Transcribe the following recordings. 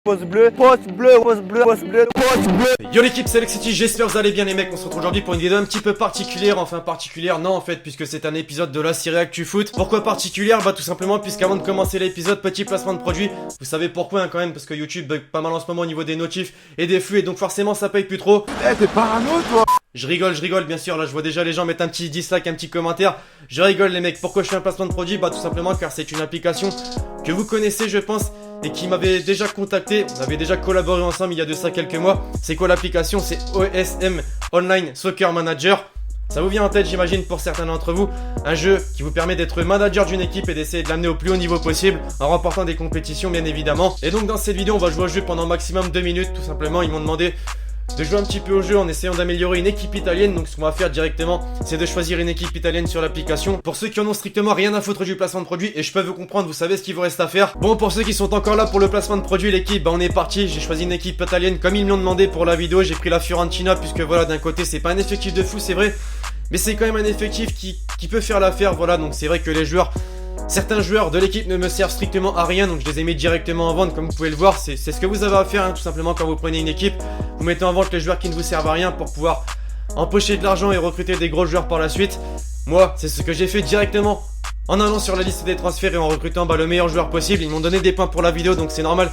Poste bleu, poste bleu, poste bleu, poste bleu, poste bleu. Yo l'équipe, c'est Alexity, j'espère que vous allez bien les mecs. On se retrouve aujourd'hui pour une vidéo un petit peu particulière. Enfin particulière, non en fait, puisque c'est un épisode de la série Actu Foot. Pourquoi particulière? Bah tout simplement puisqu'avant de commencer l'épisode, petit placement de produit. Vous savez pourquoi hein, quand même, parce que YouTube bug pas mal en ce moment au niveau des notifs et des flux, et donc forcément ça paye plus trop. Eh t'es parano toi. Je rigole bien sûr, là je vois déjà les gens mettre un petit dislike, un petit commentaire. Je rigole les mecs, pourquoi je fais un placement de produit? Bah tout simplement car c'est une application que vous connaissez je pense, et qui m'avait déjà contacté, on avait déjà collaboré ensemble il y a de ça quelques mois. C'est quoi l'application? C'est OSM Online Soccer Manager. Ça vous vient en tête j'imagine pour certains d'entre vous. Un jeu qui vous permet d'être manager d'une équipe et d'essayer de l'amener au plus haut niveau possible en remportant des compétitions bien évidemment. Et donc dans cette vidéo on va jouer au jeu pendant maximum 2 minutes tout simplement. Ils m'ont demandé de jouer un petit peu au jeu en essayant d'améliorer une équipe italienne. Donc ce qu'on va faire directement, c'est de choisir une équipe italienne sur l'application. Pour ceux qui en ont strictement rien à foutre du placement de produit, et je peux vous comprendre, vous savez ce qu'il vous reste à faire. Bon, pour ceux qui sont encore là pour le placement de produit, l'équipe, bah on est parti. J'ai choisi une équipe italienne comme ils me l'ont demandé pour la vidéo. J'ai pris la Fiorentina puisque voilà, d'un côté c'est pas un effectif de fou c'est vrai, mais c'est quand même un effectif qui peut faire l'affaire. Voilà, donc c'est vrai que les joueurs, certains joueurs de l'équipe ne me servent strictement à rien, donc je les ai mis directement en vente. Comme vous pouvez le voir, c'est ce que vous avez à faire hein, tout simplement quand vous prenez une équipe. Vous mettez en vente les joueurs qui ne vous servent à rien pour pouvoir empocher de l'argent et recruter des gros joueurs par la suite. Moi, c'est ce que j'ai fait directement en allant sur la liste des transferts et en recrutant le meilleur joueur possible. Ils m'ont donné des points pour la vidéo, donc c'est normal.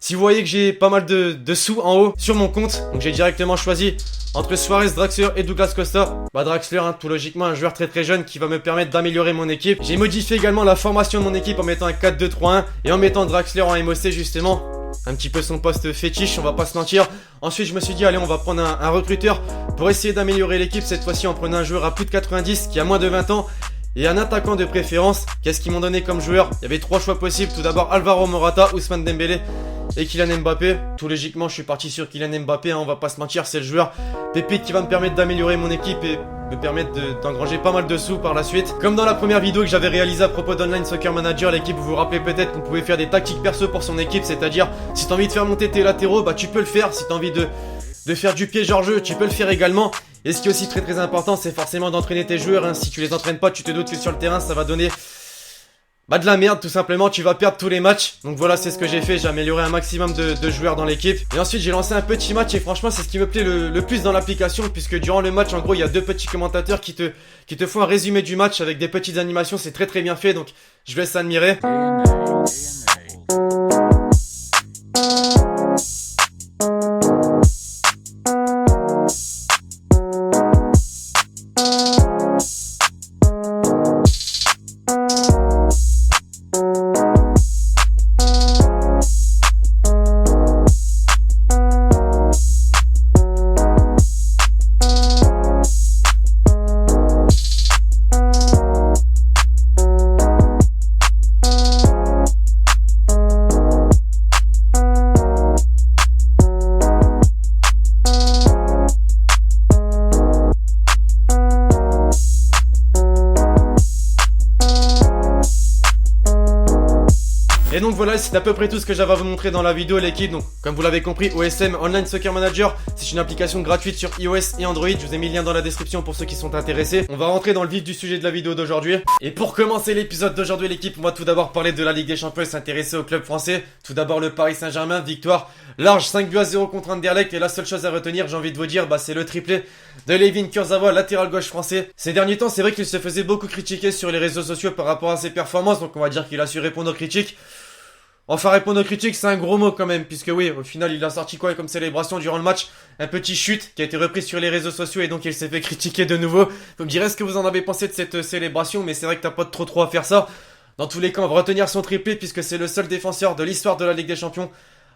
Si vous voyez que j'ai pas mal de sous en haut sur mon compte, donc j'ai directement choisi entre Suarez, Draxler et Douglas Costa. Bah Draxler, hein, tout logiquement un joueur très jeune qui va me permettre d'améliorer mon équipe. J'ai modifié également la formation de mon équipe en mettant un 4-2-3-1 et en mettant Draxler en MOC justement. Un petit peu son poste fétiche, on va pas se mentir. Ensuite je me suis dit allez on va prendre un recruteur pour essayer d'améliorer l'équipe. Cette fois-ci en prenant un joueur à plus de 90 qui a moins de 20 ans. Et un attaquant de préférence. Qu'est-ce qu'ils m'ont donné comme joueur? Il y avait 3 choix possibles. Tout d'abord Alvaro Morata, Ousmane Dembélé et Kylian Mbappé. Tout logiquement je suis parti sur Kylian Mbappé hein, on va pas se mentir, c'est le joueur pépite qui va me permettre d'améliorer mon équipe et me permettre d'engranger pas mal de sous par la suite. Comme dans la première vidéo que j'avais réalisée à propos d'Online Soccer Manager, l'équipe, vous vous rappelez peut-être qu'on pouvait faire des tactiques perso pour son équipe. C'est-à-dire si t'as envie de faire monter tes latéraux, bah tu peux le faire. Si t'as envie de faire du piège hors jeu, tu peux le faire également. Et ce qui est aussi très important, c'est forcément d'entraîner tes joueurs hein. Si tu les entraînes pas, tu te doutes que sur le terrain ça va donner de la merde tout simplement, tu vas perdre tous les matchs. Donc voilà, c'est ce que j'ai fait, j'ai amélioré un maximum de joueurs dans l'équipe. Et ensuite j'ai lancé un petit match et franchement c'est ce qui me plaît le plus dans l'application. Puisque durant le match en gros il y a 2 petits commentateurs qui te font un résumé du match avec des petites animations. C'est très bien fait, donc je vous laisse admirer. Et donc voilà, c'est à peu près tout ce que j'avais à vous montrer dans la vidéo l'équipe. Donc comme vous l'avez compris, OSM Online Soccer Manager, c'est une application gratuite sur iOS et Android. Je vous ai mis le lien dans la description pour ceux qui sont intéressés. On va rentrer dans le vif du sujet de la vidéo d'aujourd'hui. Et pour commencer l'épisode d'aujourd'hui l'équipe, on va tout d'abord parler de la Ligue des Champions et s'intéresser au club français. Tout d'abord le Paris Saint-Germain, victoire large 5-0 contre Anderlecht. Et la seule chose à retenir, j'ai envie de vous dire, bah c'est le triplé de Layvin Kurzawa, latéral gauche français. Ces derniers temps, c'est vrai qu'il se faisait beaucoup critiquer sur les réseaux sociaux par rapport à ses performances. Donc on va dire qu'il a su répondre aux critiques. Enfin répondre aux critiques c'est un gros mot quand même, puisque oui au final il a sorti quoi comme célébration durant le match? Un petit chute qui a été repris sur les réseaux sociaux et donc il s'est fait critiquer de nouveau. Vous me direz ce que vous en avez pensé de cette célébration, mais c'est vrai que t'as pas trop à faire ça. Dans tous les cas on va retenir son triplé puisque c'est le seul défenseur de l'histoire de la Ligue des Champions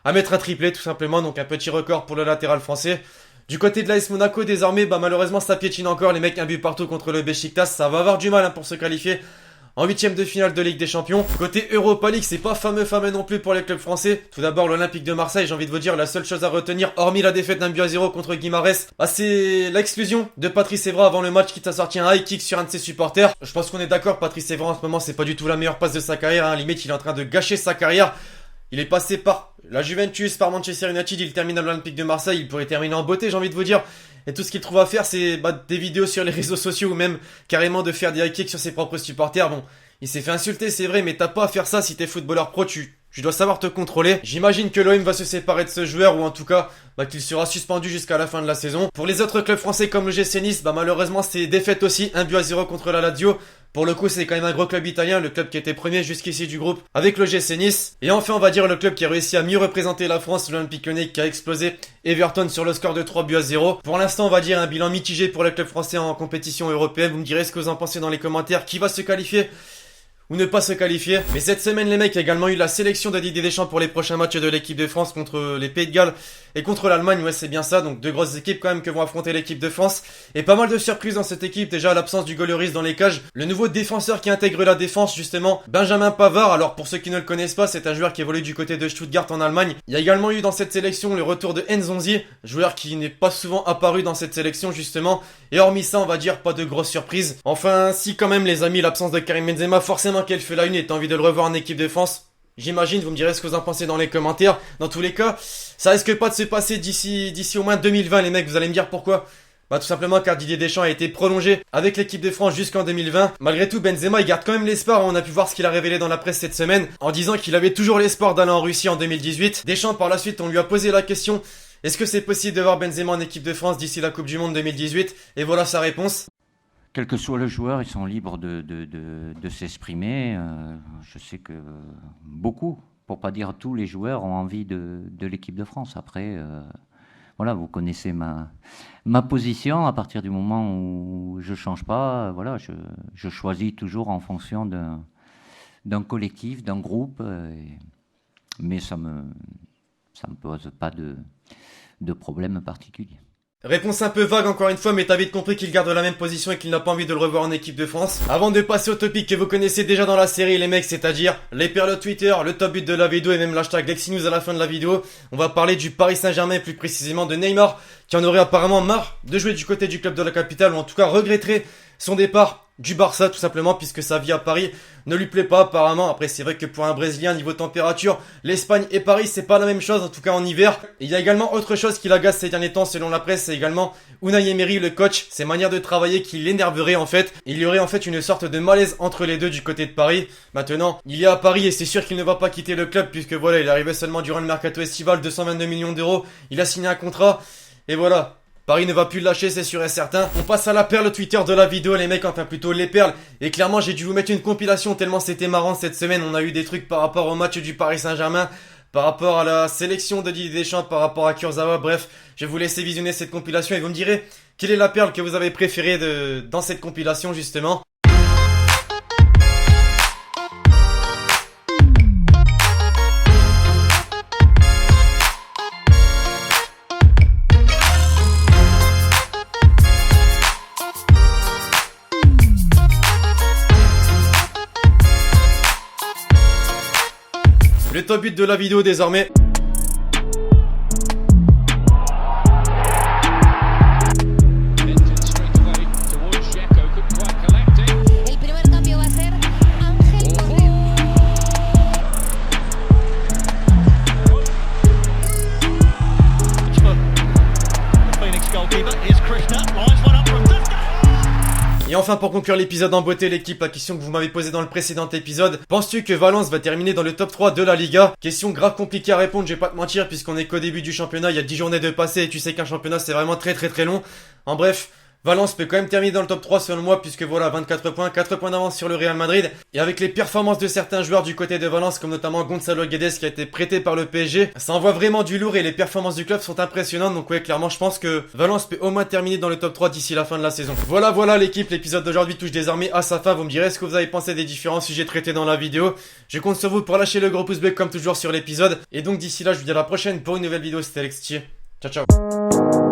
à mettre un triplé tout simplement, donc un petit record pour le latéral français. Du côté de l'AS Monaco désormais, bah malheureusement ça piétine encore les mecs, un but partout contre le Beşiktaş, ça va avoir du mal hein, pour se qualifier en 8ème de finale de Ligue des Champions. Côté Europa League, c'est pas fameux non plus pour les clubs français. Tout d'abord l'Olympique de Marseille, j'ai envie de vous dire la seule chose à retenir, hormis la défaite d'1-0 contre Guimarães, bah c'est l'exclusion de Patrice Evra avant le match qui t'a sorti un high kick sur un de ses supporters. Je pense qu'on est d'accord, Patrice Evra en ce moment c'est pas du tout la meilleure passe de sa carrière, hein. Limite il est en train de gâcher sa carrière. Il est passé par la Juventus, par Manchester United, il termine à l'Olympique de Marseille, il pourrait terminer en beauté j'ai envie de vous dire. Et tout ce qu'il trouve à faire c'est des vidéos sur les réseaux sociaux ou même carrément de faire des high kicks sur ses propres supporters. Bon, il s'est fait insulter c'est vrai, mais t'as pas à faire ça si t'es footballeur pro, tu Je dois savoir te contrôler. J'imagine que l'OM va se séparer de ce joueur ou en tout cas qu'il sera suspendu jusqu'à la fin de la saison. Pour les autres clubs français comme le GC Nice, malheureusement c'est défaite aussi, 1-0 contre la Lazio. Pour le coup c'est quand même un gros club italien, le club qui était premier jusqu'ici du groupe avec le GC Nice. Et enfin on va dire le club qui a réussi à mieux représenter la France, l'Olympique Lyonnais qui a explosé Everton sur le score de 3-0. Pour l'instant on va dire un bilan mitigé pour le club français en compétition européenne. Vous me direz ce que vous en pensez dans les commentaires, qui va se qualifier ou ne pas se qualifier. Mais cette semaine les mecs, il y a également eu la sélection de Didier Deschamps pour les prochains matchs de l'équipe de France contre les Pays de Galles et contre l'Allemagne. Ouais c'est bien ça, donc deux grosses équipes quand même que vont affronter l'équipe de France. Et pas mal de surprises dans cette équipe, déjà l'absence du Golloris dans les cages, le nouveau défenseur qui intègre la défense justement, Benjamin Pavard. Alors pour ceux qui ne le connaissent pas, c'est un joueur qui évolue du côté de Stuttgart en Allemagne. Il y a également eu dans cette sélection le retour de Nzonzi, joueur qui n'est pas souvent apparu dans cette sélection justement. Et hormis ça on va dire pas de grosses surprises. Enfin si quand même les amis, l'absence de Karim Benzema forcément qu'elle fait la une et t'as envie de le revoir en équipe de France. J'imagine, vous me direz ce que vous en pensez dans les commentaires. Dans tous les cas, ça risque pas de se passer d'ici au moins 2020 les mecs, vous allez me dire pourquoi. Tout simplement car Didier Deschamps a été prolongé avec l'équipe de France jusqu'en 2020. Malgré tout, Benzema il garde quand même l'espoir, on a pu voir ce qu'il a révélé dans la presse cette semaine, en disant qu'il avait toujours l'espoir d'aller en Russie en 2018. Deschamps par la suite, on lui a posé la question, est-ce que c'est possible de voir Benzema en équipe de France d'ici la Coupe du Monde 2018? Et voilà sa réponse. Quel que soit le joueur, ils sont libres de s'exprimer. Je sais que beaucoup, pour pas dire tous les joueurs, ont envie de l'équipe de France. Après, voilà, vous connaissez ma position. À partir du moment où je change pas, voilà, je choisis toujours en fonction d'un collectif, d'un groupe. Mais ça me pose pas de problème particulier. Réponse un peu vague encore une fois, mais t'as vite compris qu'il garde la même position et qu'il n'a pas envie de le revoir en équipe de France. Avant de passer au topic que vous connaissez déjà dans la série les mecs, c'est-à-dire les perles Twitter, le top but de la vidéo et même l'hashtag LexiNews à la fin de la vidéo, on va parler du Paris Saint-Germain, plus précisément de Neymar, qui en aurait apparemment marre de jouer du côté du club de la capitale, ou en tout cas regretterait son départ du Barça tout simplement, puisque sa vie à Paris ne lui plaît pas apparemment. Après c'est vrai que pour un Brésilien niveau température, l'Espagne et Paris c'est pas la même chose, en tout cas en hiver. Et il y a également autre chose qui l'agace ces derniers temps selon la presse, c'est également Unai Emery le coach, ses manières de travailler qui l'énerveraient en fait. Il y aurait en fait une sorte de malaise entre les deux du côté de Paris. Maintenant il est à Paris et c'est sûr qu'il ne va pas quitter le club, puisque voilà, il est arrivé seulement durant le mercato estival, 222 millions d'euros, il a signé un contrat et voilà. Paris ne va plus le lâcher, c'est sûr et certain. On passe à la perle Twitter de la vidéo les mecs, enfin plutôt les perles. Et clairement j'ai dû vous mettre une compilation tellement c'était marrant cette semaine. On a eu des trucs par rapport au match du Paris Saint-Germain, par rapport à la sélection de Didier Deschamps, par rapport à Kurzawa. Bref, je vais vous laisser visionner cette compilation et vous me direz quelle est la perle que vous avez préférée dans cette compilation justement. Le top but de la vidéo désormais. Et enfin pour conclure l'épisode en beauté l'équipe, la question que vous m'avez posée dans le précédent épisode, penses-tu que Valence va terminer dans le top 3 de la Liga? Question grave compliquée à répondre, je vais pas te mentir, puisqu'on est qu'au début du championnat, il y a 10 journées de passé et tu sais qu'un championnat c'est vraiment très long. En bref, Valence peut quand même terminer dans le top 3 selon moi, puisque voilà, 24 points, 4 points d'avance sur le Real Madrid. Et avec les performances de certains joueurs du côté de Valence, comme notamment Gonzalo Guedes qui a été prêté par le PSG, ça envoie vraiment du lourd et les performances du club sont impressionnantes. Donc ouais, clairement je pense que Valence peut au moins terminer dans le top 3 d'ici la fin de la saison. Voilà l'équipe, l'épisode d'aujourd'hui touche désormais à sa fin. Vous me direz ce que vous avez pensé des différents sujets traités dans la vidéo. Je compte sur vous pour lâcher le gros pouce bleu comme toujours sur l'épisode. Et donc d'ici là, je vous dis à la prochaine pour une nouvelle vidéo, c'était Alexis. Ciao ciao.